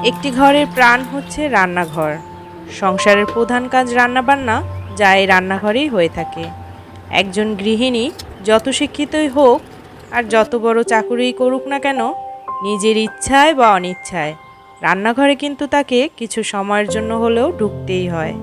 একটি ঘরের প্রাণ হচ্ছে রান্নাঘর। সংসারের প্রধান কাজ রান্নাবান্না, যা এই রান্নাঘরেই হয়ে থাকে। একজন গৃহিণী যত শিক্ষিতই হোক আর যত বড় চাকুরিই করুক না কেন, নিজের ইচ্ছায় বা অনিচ্ছায় রান্নাঘরে কিন্তু তাকে কিছু সময়ের জন্য হলেও ঢুকতেই হয়।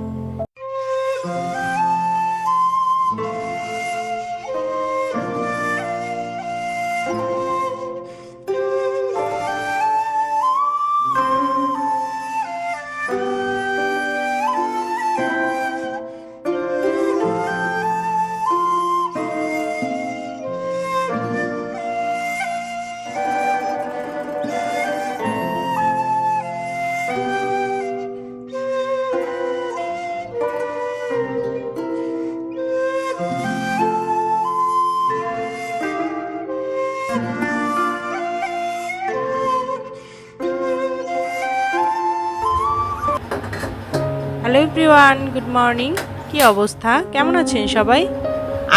Hello everyone, good morning. কি অবস্থা, কেমন আছেন সবাই?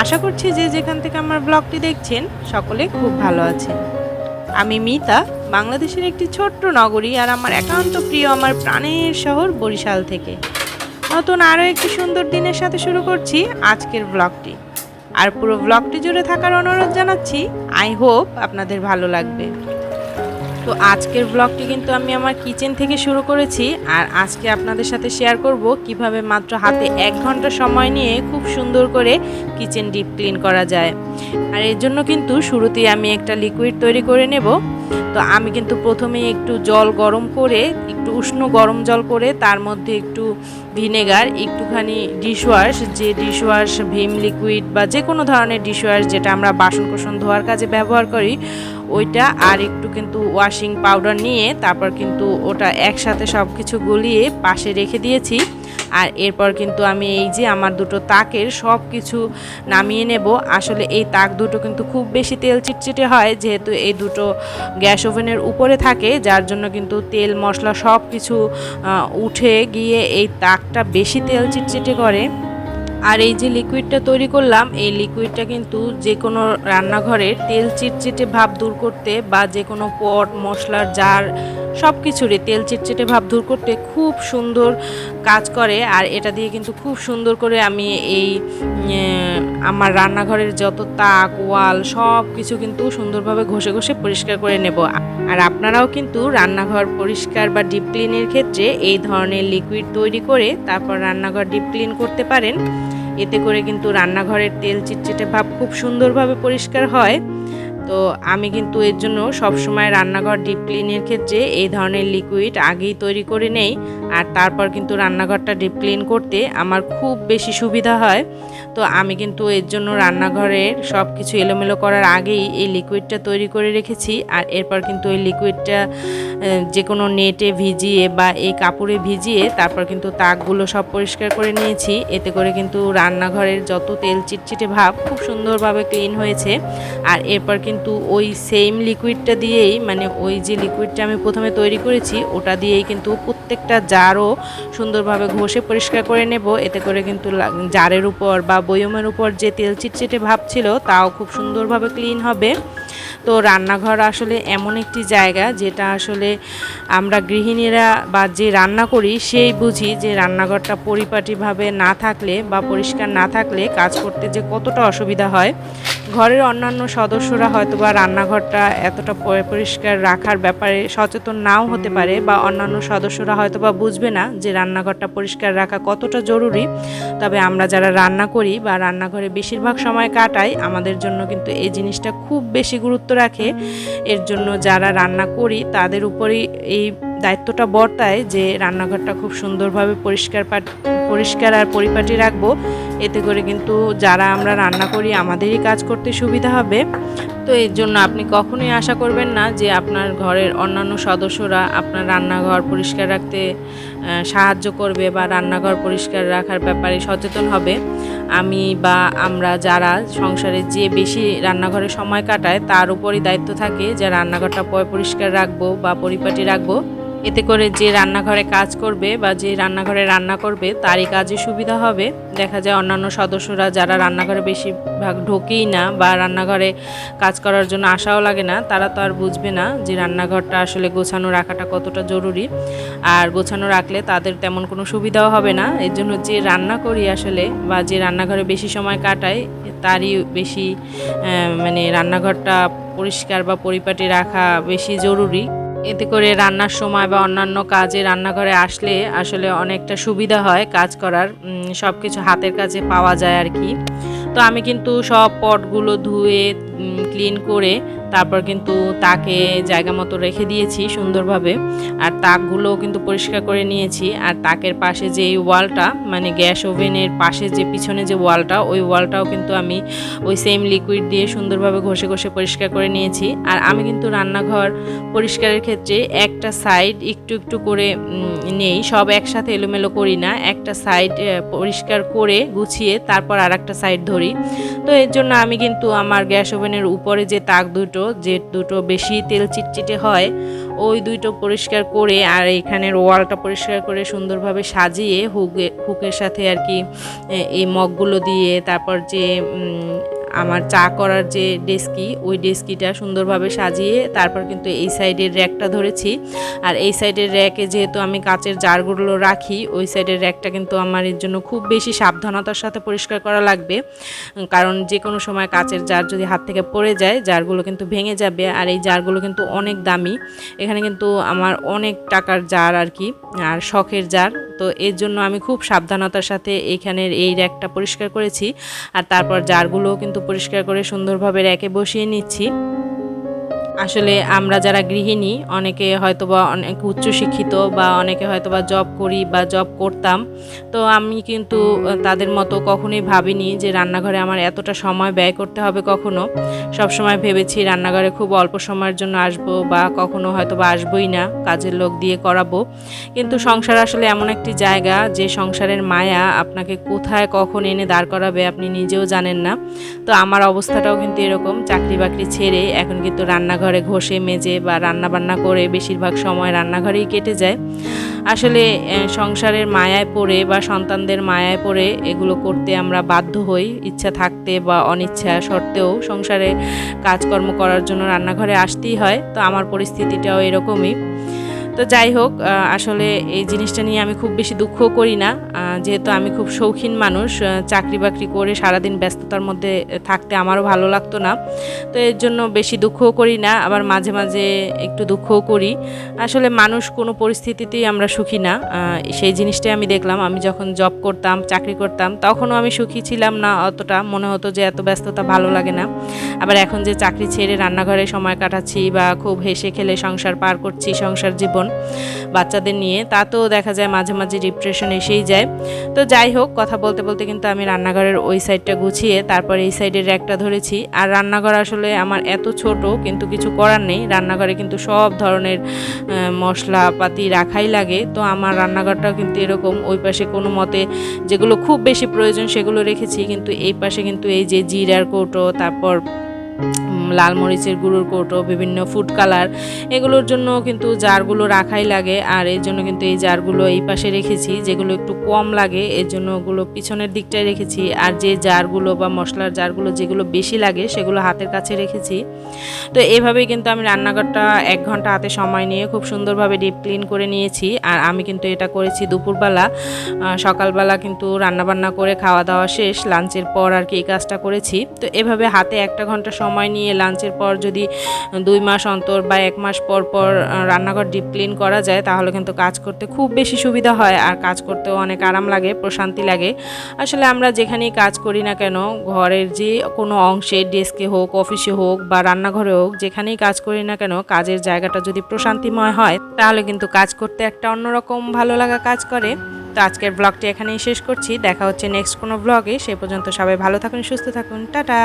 আশা করছি যে যেখান থেকে আমার ব্লগটি দেখছেন সকলে খুব ভালো আছেন। আমি মিতা, বাংলাদেশের একটি ছোট্ট নগরী আর আমার একান্ত প্রিয় আমার প্রাণের শহর বরিশাল থেকে নতুন আরও একটি সুন্দর দিনের সাথে শুরু করছি আজকের ব্লগটি। আর পুরো ব্লগটি জুড়ে থাকার অনুরোধ জানাচ্ছি। আই হোপ আপনাদের ভালো লাগবে। তো আজকের ব্লগটি কিন্তু আমি আমার কিচেন থেকে শুরু করেছি, আর আজকে আপনাদের সাথে শেয়ার করব কিভাবে মাত্র হাতে 1 ঘন্টা সময় নিয়ে খুব সুন্দর করে কিচেন ডিপ ক্লিন করা যায়। আর এর জন্য কিন্তু শুরুতেই আমি একটা লিকুইড তৈরি করে নেব। তো আমি কিন্তু প্রথমেই একটু জল গরম করে, একটু উষ্ণ গরম জল করে তার মধ্যে একটু ভিনেগার, একটুখানি ডিশওয়াশ, যে ডিশওয়াশ ভিম লিকুইড বা যে কোনো ধরনের ডিশওয়াশ যেটা আমরা বাসন কোসন ধোয়ার কাজে ব্যবহার করি ওইটা, আর একটু কিন্তু ওয়াশিং পাউডার নিয়ে তারপর কিন্তু ওটা একসাথে সব কিছু গলিয়ে পাশে রেখে দিয়েছি। আর এরপর কিন্তু আমি এই যে আমার দুটো তাকের সব কিছু নামিয়ে নেব। আসলে এই তাক দুটো কিন্তু খুব বেশি তেল চিটচিটে হয়, যেহেতু এই দুটো গ্যাস ওভেনের উপরে থাকে, যার জন্য কিন্তু তেল মশলা সব কিছু উঠে গিয়ে এই তাকটা বেশি তেল চিটচিটে করে। আর এই যে লিকুইডটা তৈরি করলাম, এই লিকুইডটা কিন্তু যে কোনো রান্নাঘরের তেল চিটচিটে ভাব দূর করতে বা যে কোনো পট মশলার জার সব কিছুরই তেল চিটচিটে ভাব দূর করতে খুব সুন্দর কাজ করে। আর এটা দিয়ে কিন্তু খুব সুন্দর করে আমি এই আমার রান্নাঘরের যত তাক ওয়াল সব কিছু কিন্তু সুন্দরভাবে ঘষে ঘষে পরিষ্কার করে নেব। আর আপনারাও কিন্তু রান্নাঘর পরিষ্কার বা ডিপ ক্লিনের ক্ষেত্রে এই ধরনের লিকুইড তৈরি করে তারপর রান্নাঘর ডিপ ক্লিন করতে পারেন। এতে করে কিন্তু রান্নাঘরের তেল চিটচিটে ভাব খুব সুন্দরভাবে পরিষ্কার হয়। তো আমি কিন্তু এর জন্য সবসময় রান্নাঘর ডিপ ক্লিনের ক্ষেত্রে এই ধরনের লিকুইড আগেই তৈরি করে নেই, আর তারপর কিন্তু রান্নাঘরটা ডিপ ক্লিন করতে আমার খুব বেশি সুবিধা হয়। তো আমি কিন্তু এর জন্য রান্নাঘরের সব কিছু এলোমেলো করার আগেই এই লিকুইডটা তৈরি করে রেখেছি। আর এরপর কিন্তু এই লিকুইডটা যে কোনো নেটে ভিজিয়ে বা এই কাপড়ে ভিজিয়ে তারপর কিন্তু তাকগুলো সব পরিষ্কার করে নিয়েছি। এতে করে কিন্তু রান্নাঘরের যত তেল চিটচিটে ভাব খুব সুন্দরভাবে ক্লিন হয়েছে। আর এরপর কিন্তু ওই সেম লিকুইডটা দিয়েই, মানে ওই যে লিকুইডটা আমি প্রথমে তৈরি করেছি ওটা দিয়েই কিন্তু প্রত্যেকটা জারও সুন্দরভাবে ঘষে পরিষ্কার করে নেব। এতে করে কিন্তু জারের উপর বা বয়মের উপর যে তেল চিটচিটে ভাব ছিল তাও খুব সুন্দরভাবে ক্লিন হবে। তো রান্নাঘর আসলে এমন একটি জায়গা যেটা আসলে আমরা গৃহিণীরা বা যে রান্না করি সেই বুঝি যে রান্নাঘরটা পরিপাটিভাবে না থাকলে বা পরিষ্কার না থাকলে কাজ করতে যে কতটা অসুবিধা হয়। ঘরের অন্যান্য সদস্যরা হয়তো বা রান্নাঘরটা এতটা পরিষ্কার রাখার ব্যাপারে সচেতন নাও হতে পারে, বা অন্যান্য সদস্যরা হয়তো বা বুঝবে না যে রান্নাঘরটা পরিষ্কার রাখা কতটা জরুরি। তবে আমরা যারা রান্না করি বা রান্নাঘরে বেশিরভাগ সময় কাটাই, আমাদের জন্য কিন্তু এই জিনিসটা খুব বেশি গুরুত্ব রাখে। এর জন্য যারা রান্না করি তাদের উপরেই এই দায়িত্বটা বর্তায় যে রান্নাঘরটা খুব সুন্দরভাবে পরিষ্কার আর পরিপাটি রাখবো। এতে করে কিন্তু যারা আমরা রান্না করি আমাদেরই কাজ করতে সুবিধা হবে। তো এর জন্য আপনি কখনোই আশা করবেন না যে আপনার ঘরের অন্যান্য সদস্যরা আপনার রান্নাঘর পরিষ্কার রাখতে সাহায্য করবে বা রান্নাঘর পরিষ্কার রাখার ব্যাপারে সচেতন হবে। আমি বা আমরা যারা সংসারে যে বেশি রান্নাঘরে সময় কাটায় তার উপরই দায়িত্ব থাকে যে রান্নাঘরটা পরিষ্কার রাখবো বা পরিপাটি রাখবো। এতে করে যে রান্নাঘরে কাজ করবে বা যে রান্নাঘরে রান্না করবে তারই কাজে সুবিধা হবে। দেখা যায় অন্যান্য সদস্যরা যারা রান্নাঘরে বেশিরভাগ ঢোকেই না বা রান্নাঘরে কাজ করার জন্য আশাও লাগে না, তারা তো আর বুঝবে না যে রান্নাঘরটা আসলে গোছানো রাখাটা কতটা জরুরি। আর গোছানো রাখলে তাদের তেমন কোনো সুবিধাও হবে না। এর জন্য যে রান্না করি আসলে বা যে রান্নাঘরে বেশি সময় কাটাই তারই বেশি মানে রান্নাঘরটা পরিষ্কার বা পরিপাটি রাখা বেশি জরুরি। এতে করে রান্নার সময় বা অন্যান্য কাজে রান্নাঘরে আসলে আসলে অনেকটা সুবিধা হয় কাজ করার, সব কিছু হাতের কাছে পাওয়া যায় আর কি। তো আমি কিন্তু সব পটগুলো ধুয়ে ক্লিন করে তারপর কিন্তু তাকে জায়গা মতো রেখে দিয়েছি সুন্দরভাবে। আর তাকগুলো কিন্তু পরিষ্কার করে নিয়েছি। আর তাকের পাশে যে এই ওয়ালটা মানে গ্যাস ওভেনের পাশে যে পিছনে যে ওয়ালটা, ওই ওয়ালটাও কিন্তু আমি ওই সেম লিকুইড দিয়ে সুন্দরভাবে ঘষে ঘষে পরিষ্কার করে নিয়েছি। আর আমি কিন্তু রান্নাঘর পরিষ্কারের ক্ষেত্রে একটা সাইড একটু একটু করে নেই, সব একসাথে এলোমেলো করি না। একটা সাইড পরিষ্কার করে গুছিয়ে তারপর আর একটা সাইড ধরি। তো এর জন্য আমি কিন্তু আমার গ্যাস ওভেনের উপরে যে তাক যে দুটো বেশি তেল চিটচিটে হয় ওই দুটো পরিষ্কার করে আর এখানের ওয়ালটা পরিষ্কার করে সুন্দরভাবে সাজিয়ে হুকের সাথে আর কি এই মগগুলো দিয়ে তারপর যে আমার চা করার যে ডেস্কি, ওই ডেস্কিটা সুন্দরভাবে সাজিয়ে তারপর কিন্তু এই সাইডের র্যাকটা ধরেছি। আর এই সাইডের র্যাকে যেহেতু আমি কাচের জারগুলো রাখি, ওই সাইডের র্যাকটা কিন্তু আমার এর জন্য খুব বেশি সাবধানতার সাথে পরিষ্কার করা লাগবে, কারণ যে কোনো সময় কাচের জার যদি হাত থেকে পড়ে যায় জারগুলো কিন্তু ভেঙে যাবে। আর এই জারগুলো কিন্তু অনেক দামি, এখানে কিন্তু আমার অনেক টাকার জার আর কি, আর শখের জার। তো এর জন্য আমি খুব সাবধানতার সাথে এইখানের এই র্যাকটা পরিষ্কার করেছি। আর তারপর জারগুলোও কিন্তু পরিষ্কার করে সুন্দরভাবে র্যাকে বসিয়ে নিচ্ছি। আসলে আমরা যারা গৃহিণী অনেকে হয়তোবা অনেক উচ্চশিক্ষিত বা অনেকে হয়তোবা জব করি বা জব করতাম, তো আমি কিন্তু তাদের মতো কখনোই ভাবিনি যে রান্নাঘরে আমার এতটা সময় ব্যয় করতে হবে। কখনো সবসময় ভেবেছি রান্নাঘরে খুব অল্প সময়ের জন্য আসবো বা কখনো হয়তোবা আসবোই না, কাজের লোক দিয়ে করাবো। কিন্তু সংসার আসলে এমন একটি জায়গা যে সংসারের মায়া আপনাকে কোথায় কখন এনে দাঁড় করাবে আপনি নিজেও জানেন না। তো আমার অবস্থাটাও কিন্তু এরকম, চাকরি বাকরি ছেড়ে এখন কিন্তু রান্নাঘরে ঘষে মেজে বা রান্না বান্না করে বেশিরভাগ সময় রান্নাঘরেই কেটে যায়। আসলে সংসারের মায়ায় পড়ে বা সন্তানদের মায়ায় পড়ে এগুলো করতে আমরা বাধ্য হই, ইচ্ছা থাকতে বা অনিচ্ছা সত্ত্বেও সংসারে কাজকর্ম করার জন্য রান্নাঘরে আসতেই হয়। তো আমার পরিস্থিতিটাও এরকমই। তো যাই হোক, আসলে এই জিনিসটা নিয়ে আমি খুব বেশি দুঃখও করি না, যেহেতু আমি খুব শৌখিন মানুষ। চাকরি বাকরি করে সারাদিন ব্যস্ততার মধ্যে থাকতে আমারও ভালো লাগতো না, তো এর জন্য বেশি দুঃখও করি না, আবার মাঝে মাঝে একটু দুঃখও করি। আসলে মানুষ কোনো পরিস্থিতিতেই আমরা সুখী না, সেই জিনিসটাই আমি দেখলাম। আমি যখন জব করতাম, চাকরি করতাম, তখনও আমি সুখী ছিলাম না অতটা, মনে হতো যে এত ব্যস্ততা ভালো লাগে না। আবার এখন যে চাকরি ছেড়ে রান্নাঘরে সময় কাটাচ্ছি বা খুব হেসে খেলে সংসার পার করছি, সংসার জীবন বাচ্চাদের নিয়ে, তাতেও দেখা যায় মাঝে মাঝে ডিপ্রেশন এসেই যায়। তো যাই হোক, কথা বলতে বলতে কিন্তু আমি রান্নাঘরের ওই সাইডটা গুছিয়ে তারপর এই সাইডের র্যাকটা ধরেছি। আর রান্নাঘর আসলে আমার এত ছোট, কিন্তু কিছু করার নেই, রান্নাঘরে কিন্তু সব ধরনের মশলাপাতি রাখাই লাগে। তো আমার রান্নাঘরটাও কিন্তু এরকম, ওই পাশে কোনো মতে যেগুলো খুব বেশি প্রয়োজন সেগুলো রেখেছি, কিন্তু এই পাশে কিন্তু এই যে জিরার কৌটো, তারপর লাল মরিচের গুঁড়োর কৌটো, বিভিন্ন ফুড কালার, এগুলোর জন্য কিন্তু জারগুলো রাখাই লাগে। আর এর জন্য কিন্তু এই জারগুলো এই পাশে রেখেছি, যেগুলো একটু কম লাগে এর জন্য ওগুলো পিছনের দিকটায় রেখেছি। আর যে জারগুলো বা মশলার জারগুলো যেগুলো বেশি লাগে সেগুলো হাতের কাছে রেখেছি। তো এভাবেই কিন্তু আমি রান্নাঘরটা 1 ঘন্টা হাতে সময় নিয়ে খুব সুন্দরভাবে ডিপ ক্লিন করে নিয়েছি। আর আমি কিন্তু এটা করেছি দুপুরবেলা, সকালবেলা কিন্তু রান্নাবান্না করে খাওয়া দাওয়া শেষ, লাঞ্চের পর আর কি এই কাজটা করেছি। তো এভাবে হাতে 1 ঘন্টা সময় নিয়ে লাঞ্চের পর যদি 2 মাস অন্তর বা 1 মাস পর পর রান্নাঘর ডিপ ক্লিন করা যায়, তাহলে কিন্তু কাজ করতে খুব বেশি সুবিধা হয় আর কাজ করতেও অনেক আরাম লাগে, প্রশান্তি লাগে। আসলে আমরা যেখানেই কাজ করি না কেন, ঘরের যে কোনো অংশে, ডেস্কে হোক, অফিসে হোক বা রান্নাঘরে হোক, যেখানেই কাজ করি না কেন, কাজের জায়গাটা যদি প্রশান্তিময় হয় তাহলে কিন্তু কাজ করতে একটা অন্যরকম ভালো লাগা কাজ করে। তো আজকের ব্লগটি এখানেই শেষ করছি, দেখা হচ্ছে নেক্সট কোনো ব্লগে। সে পর্যন্ত সবাই ভালো থাকুন, সুস্থ থাকুন, টাটা।